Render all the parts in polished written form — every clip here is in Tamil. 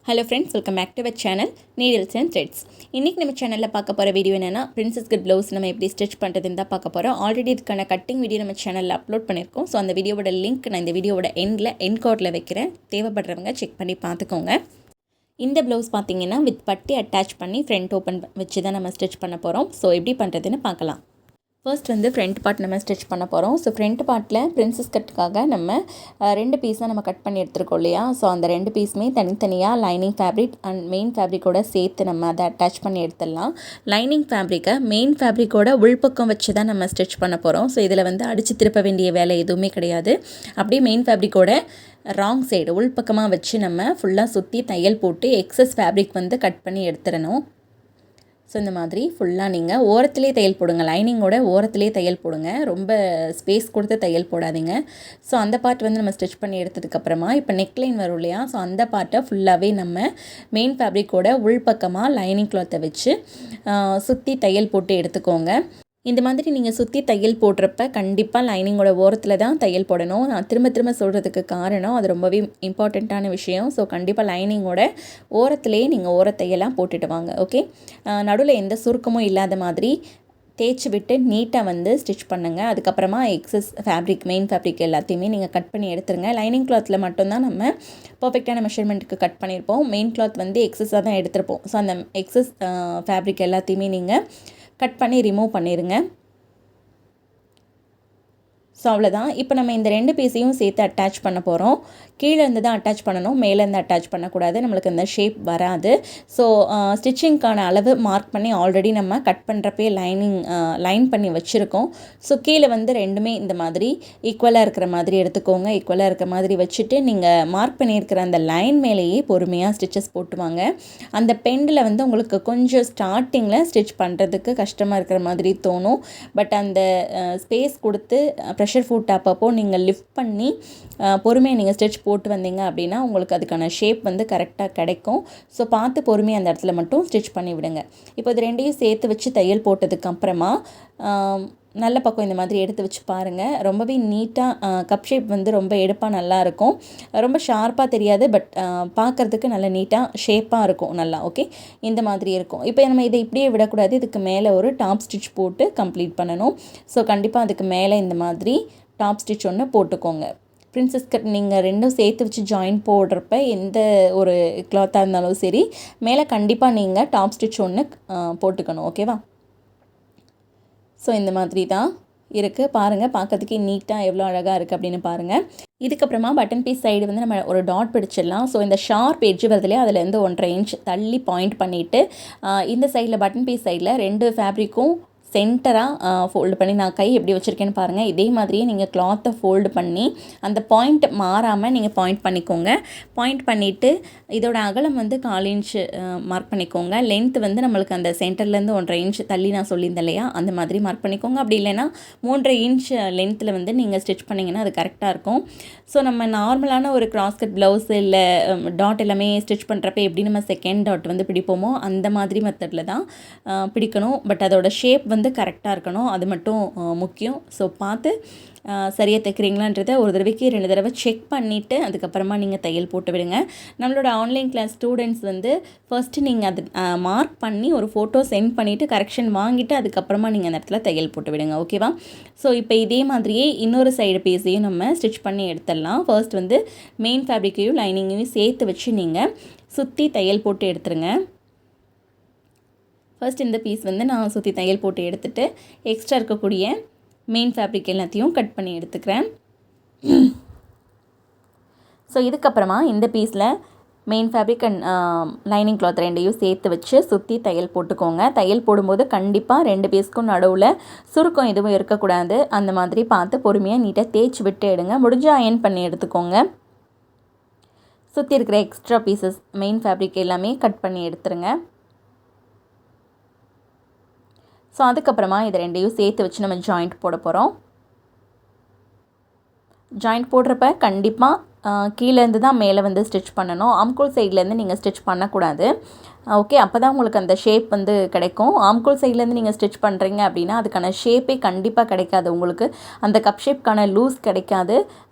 Hello friends, welcome back to our channel Needles&Threads. இன்னைக்கு நம்ம சேனல்ல பார்க்க போற வீடியோ என்னன்னா princess cut blouse நம்ம எப்படி ஸ்டிட்ச் பண்றதுன்னு தான் பார்க்க போறோம். ஆல்ரெடி இதுக்கான கட்டிங் வீடியோ நம்ம சேனல்ல அப்லோட் பண்ணிருக்கோம். சோ அந்த வீடியோவோட லிங்க் நான் இந்த வீடியோவோட எண்ட் கார்ட்ல வைக்கிறேன். தேவைப்படுறவங்க செக் பண்ணி பார்த்துக்கோங்க. இந்த blouse பாத்தீங்கன்னா with பட்டி அட்டாச் பண்ணி ஃப்ரண்ட் ஓபன் வச்சு தான் நம்ம ஸ்டிட்ச் பண்ண போறோம். சோ எப்படி பண்றதுன்னு பார்க்கலாம். ஃபர்ஸ்ட் வந்து ஃப்ரண்ட் பார்ட் நம்ம ஸ்டிட்ச் பண்ண போகிறோம். ஸோ ஃப்ரண்ட் பார்ட்டில் பிரின்சஸ் கட்டுக்காக நம்ம ரெண்டு பீஸாக நம்ம கட் பண்ணி எடுத்துருக்கோம் இல்லையா. ஸோ அந்த ரெண்டு பீஸுமே தனித்தனியாக லைனிங் ஃபேப்ரிக் அண்ட் மெயின் ஃபேப்ரிக்கோட சேர்த்து நம்ம அதை அட்டாச் பண்ணி எடுத்துடலாம். லைனிங் ஃபேப்ரிக்கை மெயின் ஃபேப்ரிக்கோட உள்பக்கம் வச்சு தான் நம்ம ஸ்டிட்ச் பண்ண போகிறோம். ஸோ இதில் வந்து அடித்து திருப்ப வேண்டிய வேலை எதுவுமே கிடையாது. அப்படியே மெயின் ஃபேப்ரிக்கோட ராங் சைடு உள்பக்கமாக வச்சு நம்ம ஃபுல்லாக சுற்றி தையல் போட்டு எக்ஸஸ் ஃபேப்ரிக் வந்து கட் பண்ணி எடுத்துடணும். ஸோ இந்த மாதிரி ஃபுல்லாக நீங்கள் ஓரத்துலேயே தையல் போடுங்க. லைனிங்கோட ஓரத்துலேயே தையல் போடுங்க. ரொம்ப ஸ்பேஸ் கொடுத்து தையல் போடாதீங்க. ஸோ அந்த பார்ட் வந்து நம்ம ஸ்டிச் பண்ணி எடுத்ததுக்கப்புறமா இப்போ நெக்லைன் வரும் இல்லையா. ஸோ அந்த பார்ட்டை ஃபுல்லாகவே நம்ம மெயின் ஃபேப்ரிக்கோட உள்பக்கமாக லைனிங் கிளாத்தை வச்சு சுற்றி தையல் போட்டு எடுத்துக்கோங்க. இந்த மாதிரி நீங்கள் சுற்றி தையல் போடுறப்ப கண்டிப்பாக லைனிங்கோட ஓரத்தில் தான் தையல் போடணும். நான் திரும்ப சொல்கிறதுக்கு காரணம் அது ரொம்பவே இம்பார்ட்டண்ட்டான விஷயம். ஸோ கண்டிப்பாக லைனிங்கோட ஓரத்துலேயே நீங்கள் ஓரத்தையெல்லாம் போட்டுட்டு வாங்க. ஓகே, நடுவில் எந்த சுருக்கமும் இல்லாத மாதிரி தேய்ச்சி விட்டு நீட்டாக வந்து ஸ்டிச் பண்ணுங்கள். அதுக்கப்புறமா எக்ஸஸ் ஃபேப்ரிக் மெயின் ஃபேப்ரிக் எல்லாத்தையுமே நீங்கள் கட் பண்ணி எடுத்துருங்க. லைனிங் கிளாத்தில் மட்டும்தான் நம்ம பர்ஃபெக்டான மெஷர்மெண்ட்டுக்கு கட் பண்ணியிருப்போம். மெயின் கிளாத் வந்து எக்ஸஸாக தான் எடுத்திருப்போம். ஸோ அந்த எக்ஸஸ் ஃபேப்ரிக் எல்லாத்தையுமே நீங்கள் கட் பண்ணி ரிமூவ் பண்ணிடுங்க. ஸோ அவ்வளோதான். இப்போ நம்ம இந்த ரெண்டு பீஸையும் சேர்த்து அட்டாச் பண்ண போகிறோம். கீழே இருந்து தான் அட்டாச் பண்ணணும், மேலேருந்து அட்டாச் பண்ணக்கூடாது, நம்மளுக்கு இந்த ஷேப் வராது. ஸோ ஸ்டிச்சிங்க்கான அளவு மார்க் பண்ணி ஆல்ரெடி நம்ம கட் பண்ணுறப்பே லைன் பண்ணி வச்சுருக்கோம். ஸோ கீழே வந்து ரெண்டுமே இந்த மாதிரி ஈக்குவலாக இருக்கிற மாதிரி எடுத்துக்கோங்க. ஈக்குவலாக இருக்கிற மாதிரி வச்சுட்டு நீங்கள் மார்க் பண்ணியிருக்கிற அந்த லைன் மேலேயே பொறுமையாக ஸ்டிச்சஸ் போட்டுவாங்க. அந்த பெண்டில் வந்து உங்களுக்கு கொஞ்சம் ஸ்டார்டிங்கில் ஸ்டிச் பண்ணுறதுக்கு கஷ்டமாக இருக்கிற மாதிரி தோணும். பட் அந்த ஸ்பேஸ் கொடுத்து ப்ரெஷர் ஃபுட் அப்பப்போ நீங்கள் லிஃப்ட் பண்ணி பொறுமையாக நீங்கள் ஸ்டிச் போட்டு வந்தீங்க அப்படின்னா உங்களுக்கு அதுக்கான ஷேப் வந்து கரெக்டாக கிடைக்கும். ஸோ பார்த்து பொறுமையாக அந்த இடத்துல மட்டும் ஸ்டிச் பண்ணி விடுங்க. இப்போ இது ரெண்டையும் சேர்த்து வச்சு தையல் போட்டதுக்கு அப்புறமா நல்ல பக்கம் இந்த மாதிரி எடுத்து வச்சு பாருங்கள். ரொம்பவே நீட்டாக கப் ஷேப் வந்து ரொம்ப எடுப்பாக நல்லாயிருக்கும். ரொம்ப ஷார்ப்பாக தெரியாது, பட் பார்க்குறதுக்கு நல்ல நீட்டாக ஷேப்பாக இருக்கும் நல்லா. ஓகே, இந்த மாதிரி இருக்கும். இப்போ நம்ம இதை இப்படியே விடக்கூடாது, இதுக்கு மேலே ஒரு டாப் ஸ்டிச் போட்டு கம்ப்ளீட் பண்ணணும். ஸோ கண்டிப்பாக அதுக்கு மேலே இந்த மாதிரி டாப் ஸ்டிச் ஒன்று போட்டுக்கோங்க. பிரின்சஸ் கட் நீங்கள் ரெண்டும் சேர்த்து வச்சு ஜாயின் போடுறப்ப எந்த ஒரு கிளாத்தாக இருந்தாலும் சரி மேலே கண்டிப்பாக நீங்கள் டாப் ஸ்டிச் ஒன்று போட்டுக்கணும். ஓகேவா? ஸோ இந்த மாதிரி தான் இருக்குது பாருங்கள். பார்க்கறதுக்கே நீட்டாக எவ்வளோ அழகாக இருக்குது அப்படின்னு பாருங்கள். இதுக்கப்புறமா பட்டன் பீஸ் சைடு வந்து நம்ம ஒரு டாட் பிடிச்சிடலாம். ஸோ இந்த ஷார்ப் எட்ஜ் வருதுலேயே அதுலேருந்து 1.5 இன்ச் தள்ளி பாயிண்ட் பண்ணிவிட்டு இந்த சைடில் பட்டன் பீஸ் சைடில் ரெண்டு ஃபேப்ரிக்கும் சென்டராக ஃபோல்டு பண்ணி நான் கை எப்படி வச்சுருக்கேன்னு பாருங்கள். இதே மாதிரியே நீங்கள் கிளாத்தை ஃபோல்டு பண்ணி அந்த பாயிண்ட் மாறாமல் நீங்கள் பாயிண்ட் பண்ணிக்கோங்க. பாயிண்ட் பண்ணிவிட்டு இதோட அகலம் வந்து 4 இன்ச் மார்க் பண்ணிக்கோங்க. லென்த் வந்து நம்மளுக்கு அந்த சென்டர்லேருந்து 1.5 இன்ச் தள்ளி நான் சொல்லியிருந்தேன் இல்லையா, அந்த மாதிரி மார்க் பண்ணிக்கோங்க. அப்படி இல்லைன்னா 3.5 இன்ச் லென்த்தில் வந்து நீங்கள் ஸ்டிச் பண்ணிங்கன்னா அது கரெக்டாக இருக்கும். ஸோ நம்ம நார்மலான ஒரு கிராஸ் கட் ப்ளவுஸ் இல்லை டாட் எல்லாமே ஸ்டிச் பண்ணுறப்ப எப்படி நம்ம செகண்ட் டாட் வந்து பிடிப்போமோ அந்த மாதிரி மெத்தடில் தான் பிடிக்கணும். பட் அதோட ஷேப் வந்து கரெக்டாக இருக்கணும், அது மட்டும் முக்கியம். ஸோ பார்த்து சரியாக தைக்கிறீங்களான்றதை ஒரு தடவைக்கு 2 தடவை செக் பண்ணிவிட்டு அதுக்கப்புறமா நீங்கள் தையல் போட்டு விடுங்க. நம்மளோட ஆன்லைன் கிளாஸ் ஸ்டூடெண்ட்ஸ் வந்து ஃபர்ஸ்ட்டு நீங்கள் அது மார்க் பண்ணி ஒரு ஃபோட்டோ சென்ட் பண்ணிவிட்டு கரெக்ஷன் வாங்கிட்டு அதுக்கப்புறமா நீங்கள் அந்த இடத்துல தையல் போட்டு விடுங்க. ஓகேவா? ஸோ இப்போ இதே மாதிரியே இன்னொரு சைடு பீஸையும் நம்ம ஸ்டிச் பண்ணி எடுத்துடலாம். ஃபர்ஸ்ட் வந்து மெயின் ஃபேப்ரிக்கையும் லைனிங்கையும் சேர்த்து வச்சு நீங்கள் சுற்றி தையல் போட்டு எடுத்துருங்க. ஃபர்ஸ்ட் இந்த பீஸ் வந்து நான் சுற்றி தையல் போட்டு எடுத்துகிட்டு எக்ஸ்ட்ரா இருக்கக்கூடிய மெயின் ஃபேப்ரிக் எல்லாத்தையும் கட் பண்ணி எடுத்துக்கிறேன். ஸோ இதுக்கப்புறமா இந்த பீஸில் main fabric and lining cloth ரெண்டையும் சேர்த்து வச்சு சுற்றி தையல் போட்டுக்கோங்க. தையல் போடும்போது கண்டிப்பாக ரெண்டு பீஸ்க்கும் நடுவில் சுருக்கம் எதுவும் இருக்கக்கூடாது. அந்த மாதிரி பார்த்து பொறுமையாக நீட்டாக தேய்ச்சி விட்டு எடுங்க. முடிஞ்ச அயன் பண்ணி எடுத்துக்கோங்க. சுற்றி இருக்கிற எக்ஸ்ட்ரா பீசஸ் மெயின் ஃபேப்ரிக் எல்லாமே கட் பண்ணி எடுத்துருங்க. ஸோ அதுக்கப்புறமா இது ரெண்டையும் சேர்த்து வச்சு நம்ம ஜாயிண்ட் போட போகிறோம். ஜாயிண்ட் போடுறப்ப கண்டிப்பாக கீழேருந்து தான் மேலே வந்து ஸ்டிச் பண்ணணும். ஆம்கோல் சைட்லேருந்து நீங்கள் ஸ்டிச் பண்ணக்கூடாது. ஓகே, அப்போ தான் உங்களுக்கு அந்த ஷேப் வந்து கிடைக்கும். ஆம்கோல் சைட்லேருந்து நீங்கள் ஸ்டிச் பண்ணுறீங்க அப்படின்னா அதுக்கான ஷேப்பே கண்டிப்பாக கிடைக்காது, உங்களுக்கு அந்த கப் ஷேப்க்கான லூஸ் கிடைக்காது.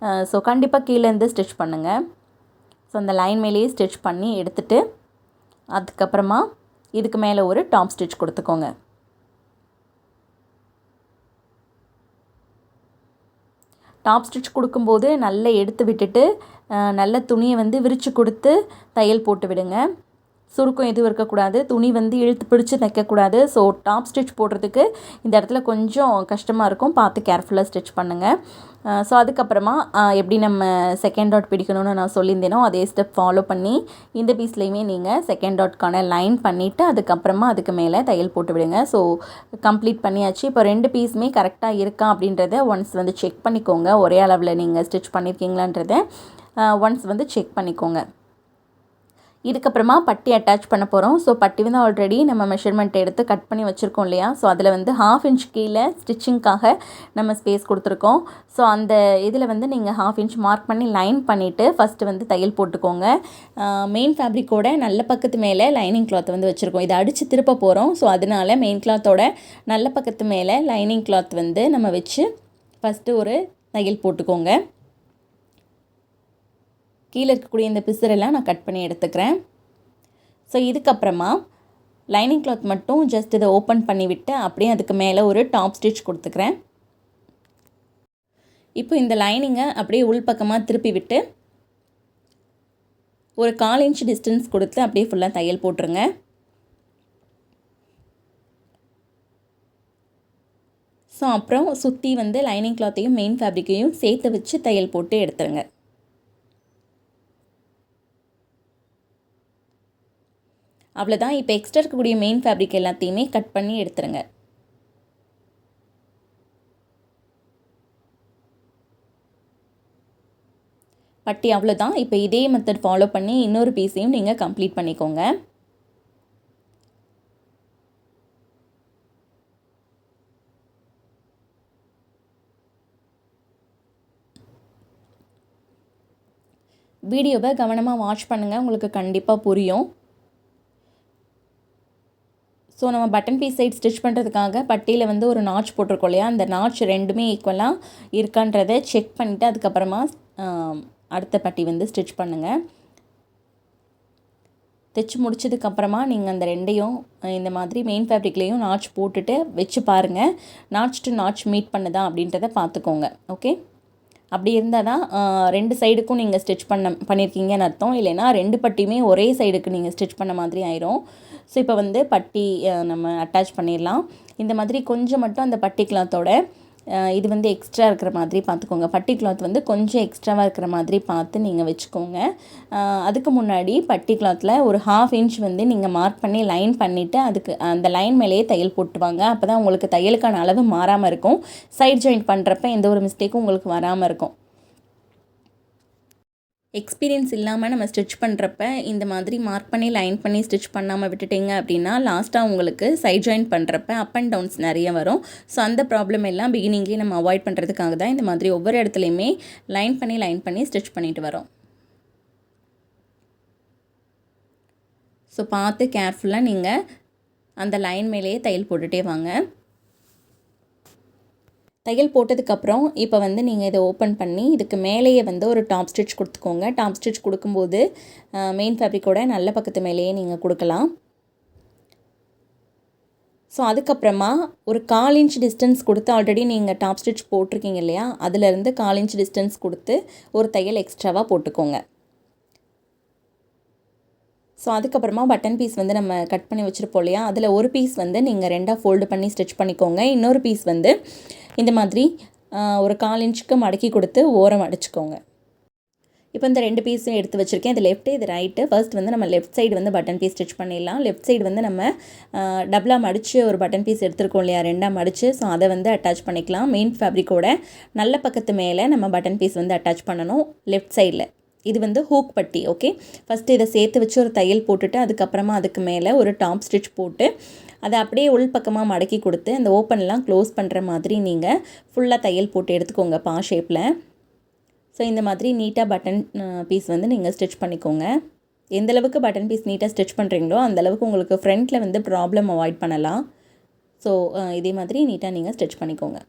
ஸோ கண்டிப்பாக கீழேருந்து ஸ்டிச் பண்ணுங்கள். ஸோ அந்த லைன் மேலேயே ஸ்டிச் பண்ணி எடுத்துகிட்டு அதுக்கப்புறமா இதுக்கு மேலே ஒரு டாப் ஸ்டிச் கொடுத்துக்கோங்க. டாப் ஸ்டிச் கொடுக்கும்போது நல்லா எடுத்து விட்டுட்டு நல்ல துணியை வந்து விரித்து கொடுத்து தையல் போட்டு விடுங்க. சுருக்கம் எதுவும் இருக்கக்கூடாது, துணி வந்து இழுத்து பிடிச்சி தைக்கக்கூடாது. ஸோ டாப் ஸ்டிச் போடுறதுக்கு இந்த இடத்துல கொஞ்சம் கஷ்டமாக இருக்கும், பார்த்து கேர்ஃபுல்லாக ஸ்டிச் பண்ணுங்கள். ஸோ அதுக்கப்புறமா எப்படி நம்ம செகண்ட் டாட் பிடிக்கணும்னு நான் சொல்லியிருந்தேனோ அதே ஸ்டெப் ஃபாலோ பண்ணி இந்த பீஸ்லேயுமே நீங்கள் செகண்ட் டாட்கான லைன் பண்ணிவிட்டு அதுக்கப்புறமா அதுக்கு மேலே தையல் போட்டு விடுங்க. ஸோ கம்ப்ளீட் பண்ணியாச்சு. இப்போ 2 பீஸுமே கரெக்டாக இருக்கா அப்படின்றத ஒன்ஸ் வந்து செக் பண்ணிக்கோங்க. ஒரே அளவில் நீங்கள் ஸ்டிச் பண்ணியிருக்கீங்களான்றத ஒன்ஸ் வந்து செக் பண்ணிக்கோங்க. இதுக்கப்புறமா பட்டி அட்டாச் பண்ண போகிறோம். ஸோ பட்டி வந்து ஆல்ரெடி நம்ம மெஷர்மெண்ட் எடுத்து கட் பண்ணி வச்சுருக்கோம் இல்லையா. ஸோ அதில் வந்து 1/2 இன்ச் கீழே ஸ்டிச்சிங்க்காக நம்ம ஸ்பேஸ் கொடுத்துருக்கோம். ஸோ அந்த இதில் வந்து நீங்கள் 1/2 இன்ச் மார்க் பண்ணி லைன் பண்ணிவிட்டு ஃபஸ்ட்டு வந்து தையல் போட்டுக்கோங்க. மெயின் ஃபேப்ரிக்கோட நல்ல பக்கத்து மேலே லைனிங் கிளாத் வந்து வச்சுருக்கோம். இதை அடித்து திருப்ப போகிறோம். ஸோ அதனால் மெயின் கிளாத்தோட நல்ல பக்கத்து மேலே லைனிங் கிளாத் வந்து நம்ம வச்சு ஃபஸ்ட்டு ஒரு தையல் போட்டுக்கோங்க. கீழே இருக்கக்கூடிய இந்த பிசரெல்லாம் நான் கட் பண்ணி எடுத்துக்கிறேன். ஸோ இதுக்கப்புறமா லைனிங் கிளாத் மட்டும் ஜஸ்ட் இதை ஓப்பன் பண்ணிவிட்டு அப்படியே அதுக்கு மேலே ஒரு டாப் ஸ்டிச் கொடுத்துக்கிறேன். இப்போ இந்த லைனிங்கை அப்படியே உள்பக்கமாக திருப்பி விட்டு ஒரு 1/4 இன்ச் டிஸ்டன்ஸ் கொடுத்து அப்படியே ஃபுல்லாக தையல் போட்டுருங்க. ஸோ அப்புறம் சுற்றி வந்து லைனிங் கிளாத்தையும் மெயின் ஃபேப்ரிக்கையும் சேர்த்து வச்சு தையல் போட்டு எடுத்துருங்க. அவ்வளோதான். இப்போ எக்ஸ்ட்ரா இருக்கக்கூடிய மெயின் ஃபேப்ரிக் எல்லாத்தையுமே கட் பண்ணி எடுத்துருங்க. பட்டி அவ்வளோதான். இப்போ இதே மெத்தட் ஃபாலோ பண்ணி இன்னொரு பீஸையும் நீங்கள் கம்ப்ளீட் பண்ணிக்கோங்க. வீடியோவை கவனமாக வாட்ச் பண்ணுங்கள், உங்களுக்கு கண்டிப்பாக புரியும். ஸோ நம்ம பட்டன் பீஸ் சைட் ஸ்டிச் பண்ணுறதுக்காக பட்டியில் வந்து ஒரு நாச் போட்டிருக்கோம் இல்லையா, அந்த நாச் ரெண்டுமே ஈக்குவலாக இருக்கான்றதை செக் பண்ணிவிட்டு அதுக்கப்புறமா அடுத்த பட்டி வந்து ஸ்டிச் பண்ணுங்கள். தைச்சி முடிச்சதுக்கப்புறமா நீங்கள் அந்த ரெண்டையும் இந்த மாதிரி மெயின் ஃபேப்ரிக்லேயும் நாச் போட்டுட்டு வச்சு பாருங்கள். நாச் டு நாச் மீட் பண்ணுதா அப்படின்றத பார்த்துக்கோங்க. ஓகே, அப்படி இருந்தால் தான் 2 சைடுக்கும் நீங்கள் ஸ்டிச் பண்ணியிருக்கீங்கன்னு அர்த்தம். இல்லைன்னா 2 பட்டியுமே ஒரே சைடுக்கு நீங்கள் ஸ்டிச் பண்ண மாதிரி ஆயிரும். ஸோ இப்போ வந்து பட்டி நம்ம அட்டாச் பண்ணிடலாம். இந்த மாதிரி கொஞ்சம் மட்டும் அந்த பட்டி கிளாத்தோட இது வந்து எக்ஸ்ட்ரா இருக்கிற மாதிரி பார்த்துக்கோங்க. பட்டி கிளாத் வந்து கொஞ்சம் எக்ஸ்ட்ராவாக இருக்கிற மாதிரி பார்த்து நீங்கள் வச்சுக்கோங்க. அதுக்கு முன்னாடி பட்டி கிளாத்தில் ஒரு 1/2 இன்ச் வந்து நீங்கள் மார்க் பண்ணி லைன் பண்ணிவிட்டு அதுக்கு அந்த லைன் மேலேயே தையல் போட்டுவாங்க. அப்போ தான் உங்களுக்கு தையலுக்கான அளவு மாறாமல் இருக்கும். சைட் ஜாயிண்ட் பண்ணுறப்ப எந்த ஒரு மிஸ்டேக்கும் உங்களுக்கு வராமல் இருக்கும். எக்ஸ்பீரியன்ஸ் இல்லாமல் நம்ம ஸ்டிச் பண்ணுறப்ப இந்த மாதிரி மார்க் பண்ணி லைன் பண்ணி ஸ்டிச் பண்ணாமல் விட்டுட்டிங்க அப்படின்னா லாஸ்ட்டாக உங்களுக்கு சைட் ஜாயின் பண்ணுறப்ப அப் அண்ட் டவுன்ஸ் நிறைய வரும். ஸோ அந்த ப்ராப்ளம் எல்லாம் பிகினிங்லேயே நம்ம அவாய்ட் பண்ணுறதுக்காக தான் இந்த மாதிரி ஒவ்வொரு இடத்துலையுமே லைன் பண்ணி ஸ்டிச் பண்ணிட்டு வரோம். ஸோ பார்த்து கேர்ஃபுல்லாக நீங்கள் அந்த லைன் மேலேயே தையல் போட்டுகிட்டே வாங்க. தையல் போட்டதுக்கப்புறம் இப்போ வந்து நீங்கள் இதை ஓப்பன் பண்ணி இதுக்கு மேலேயே வந்து ஒரு டாப் ஸ்டிச் கொடுத்துக்கோங்க. டாப் ஸ்டிச் கொடுக்கும்போது மெயின் ஃபேப்ரிக்கோட நல்ல பக்கத்து மேலேயே நீங்கள் கொடுக்கலாம். ஸோ அதுக்கப்புறமா ஒரு 1/4 இன்ச் டிஸ்டன்ஸ் கொடுத்து ஆல்ரெடி நீங்கள் டாப் ஸ்டிச் போட்டிருக்கீங்க இல்லையா, அதிலேருந்து 1/4 இன்ச் டிஸ்டன்ஸ் கொடுத்து ஒரு தையல் எக்ஸ்ட்ராவாக போட்டுக்கோங்க. ஸோ அதுக்கப்புறமா பட்டன் பீஸ் வந்து நம்ம கட் பண்ணி வச்சுருப்போம் இல்லையா, அதில் ஒரு பீஸ் வந்து நீங்கள் 2ஆக ஃபோல்டு பண்ணி ஸ்டிச் பண்ணிக்கோங்க. இன்னொரு பீஸ் வந்து இந்த மாதிரி ஒரு 1/4 இன்ச்சுக்கு மடக்கி கொடுத்து ஓரம் அடிச்சுக்கோங்க. இப்போ இந்த 2 பீஸும் எடுத்து வச்சுருக்கேன். இது லெஃப்ட்டு இது ரைட்டு. ஃபர்ஸ்ட் வந்து நம்ம லெஃப்ட் சைடு வந்து பட்டன் பீஸ் ஸ்டிச் பண்ணிடலாம். லெஃப்ட் சைடு வந்து நம்ம டபுளாக மடித்து ஒரு பட்டன் பீஸ் எடுத்துருக்கோம் இல்லையா, 2ஆக மடித்து, ஸோ அதை வந்து அட்டாச் பண்ணிக்கலாம். மெயின் ஃபேப்ரிக்கோட நல்ல பக்கத்து மேலே நம்ம பட்டன் பீஸ் வந்து அட்டாச் பண்ணணும் லெஃப்ட் சைடில். இது வந்து ஹூக் பட்டி. ஓகே, ஃபஸ்ட்டு இதை சேர்த்து வச்சு ஒரு தையல் போட்டுட்டு அதுக்கப்புறமா அதுக்கு மேலே ஒரு டாப் ஸ்டிச் போட்டு அதை அப்படியே உள்பக்கமாக மடக்கி கொடுத்து அந்த ஓப்பன்லாம் க்ளோஸ் பண்ணுற மாதிரி நீங்கள் ஃபுல்லாக தையல் போட்டு எடுத்துக்கோங்க பா ஷேப்பில். ஸோ இந்த மாதிரி நீட்டாக பட்டன் பீஸ் வந்து நீங்கள் ஸ்டிச் பண்ணிக்கோங்க. எந்தளவுக்கு பட்டன் பீஸ் நீட்டாக ஸ்டிச் பண்ணுறீங்களோ அந்தளவுக்கு உங்களுக்கு ஃப்ரண்ட்டில் வந்து ப்ராப்ளம் அவாய்ட் பண்ணலாம். ஸோ இதே மாதிரி நீட்டாக நீங்கள் ஸ்டிச் பண்ணிக்கோங்க.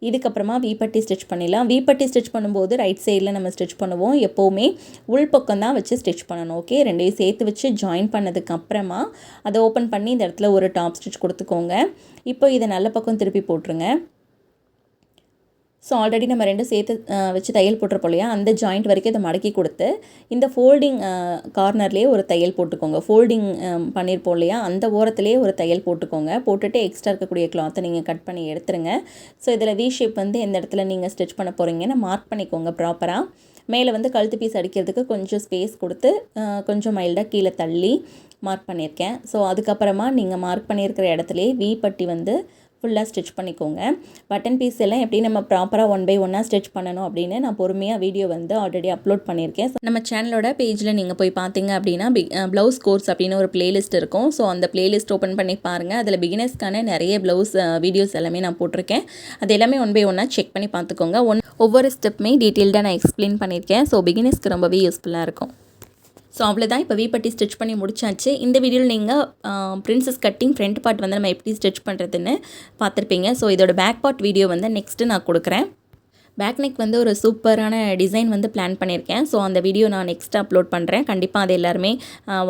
இதுக்கப்புறமா வீப்பட்டி ஸ்டிச் பண்ணிடலாம். வீப்பட்டி ஸ்டிச் பண்ணும்போது ரைட் சைடில் நம்ம ஸ்டிச் பண்ணுவோம். எப்போவுமே உள்பக்கம் தான் வச்சு ஸ்டிச் பண்ணணும். ஓகே, ரெண்டையும் சேர்த்து வச்சு ஜாயின் பண்ணதுக்கப்புறமா அதை ஓப்பன் பண்ணி இந்த இடத்துல ஒரு டாப் ஸ்டிச் கொடுத்துக்கோங்க. இப்போ இதை நல்ல பக்கம் திருப்பி போட்டுருங்க. ஸோ ஆல்ரெடி நம்ம ரெண்டும் சேர்த்து வச்சு தையல் போட்டிருப்போம் இல்லையா, அந்த ஜாயிண்ட் வரைக்கும் இதை மடக்கி கொடுத்து இந்த ஃபோல்டிங் கார்னர்லேயே ஒரு தையல் போட்டுக்கோங்க. ஃபோல்டிங் பண்ணியிருப்போம் இல்லையா, அந்த ஓரத்துலேயே ஒரு தையல் போட்டுக்கோங்க. போட்டுட்டு எக்ஸ்ட்ரா இருக்கக்கூடிய கிளாத்தை நீங்கள் கட் பண்ணி எடுத்துருங்க. ஸோ இதில் வி ஷேப் வந்து எந்த இடத்துல நீங்கள் ஸ்டிச் பண்ண போகிறீங்கன்னு மார்க் பண்ணிக்கோங்க ப்ராப்பராக. மேலே வந்து கழுத்து பீஸ் அடிக்கிறதுக்கு கொஞ்சம் ஸ்பேஸ் கொடுத்து கொஞ்சம் மைல்டாக கீழே தள்ளி மார்க் பண்ணியிருக்கேன். ஸோ அதுக்கப்புறமா நீங்கள் மார்க் பண்ணியிருக்கிற இடத்துலையே வி பட்டி வந்து ஃபுல்லாக ஸ்டிச் பண்ணிக்கோங்க. பட்டன் பீஸ் எல்லாம் எப்படி நம்ம ப்ராப்பராக 1 by 1 ஸ்டிச் பண்ணணும் அப்படின்னு நான் பொறுமையாக வீடியோ வந்து ஆல்ரெடி அப்லோட் பண்ணியிருக்கேன். நம்ம சேனலோட பேஜில் நீங்கள் போய் பார்த்தீங்க அப்படின்னா ப்ளவுஸ் கோர்ஸ் அப்படின்னு ஒரு பிளேலிஸ்ட் இருக்கும். ஸோ அந்த பிளேலிஸ்ட் ஓப்பன் பண்ணி பாருங்கள். அதில் பிகினர்ஸ்க்கான நிறைய ப்ளவுஸ் வீடியோஸ் எல்லாமே நான் போட்டிருக்கேன். அது எல்லாமே 1 by 1 செக் பண்ணி பார்த்துக்கோங்க. ஒவ்வொரு ஸ்டெப்புமே டீட்டெயில்டாக நான் எக்ஸ்பிளைன் பண்ணியிருக்கேன். ஸோ பிகினர்ஸ்க்கு ரொம்பவே யூஸ்ஃபுல்லாக இருக்கும். ஸோ அவ்வளோதான், இப்போ வீப்பட்டி ஸ்டிச் பண்ணி முடிச்சாச்சு. இந்த வீடியோவில் நீங்கள் பிரின்சஸ் கட்டிங் ஃப்ரண்ட் பார்ட் வந்து நம்ம எப்படி ஸ்டிச் பண்ணுறதுன்னு பார்த்துருப்பீங்க. ஸோ இதோட பேக் பார்ட் வீடியோ வந்து நெக்ஸ்ட்டு நான் கொடுக்குறேன். பேக் நெக் வந்து ஒரு சூப்பரான டிசைன் வந்து பிளான் பண்ணியிருக்கேன். ஸோ அந்த வீடியோ நான் நெக்ஸ்ட் அப்லோட் பண்ணுறேன். கண்டிப்பாக அதை எல்லாருமே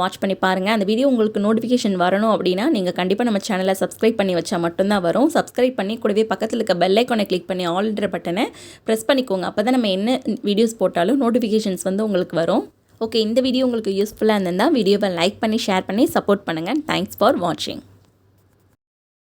வாட்ச் பண்ணி பாருங்கள். அந்த வீடியோ உங்களுக்கு நோட்டிஃபிகேஷன் வரணும் அப்படின்னா நீங்கள் கண்டிப்பாக நம்ம சேனலை சப்ஸ்கிரைப் பண்ணி வச்சா மட்டும்தான் வரும். சப்ஸ்கிரைப் பண்ணி கூடவே பக்கத்தில் இருக்க பெல் ஐக்கானை கிளிக் பண்ணி ஆல்ன்ற பட்டனை ப்ரெஸ் பண்ணிக்கோங்க. அப்போ தான் நம்ம என்ன வீடியோஸ் போட்டாலும் நோட்டிஃபிகேஷன்ஸ் வந்து உங்களுக்கு வரும். ஓகே, இந்த வீடியோ உங்களுக்கு யூஸ்ஃபுல்லாக இருந்திருந்தால் வீடியோவை லைக் பண்ணி ஷேர் பண்ணி சப்போர்ட் பண்ணுங்கள். தேங்க்ஸ் ஃபார் வாட்சிங்.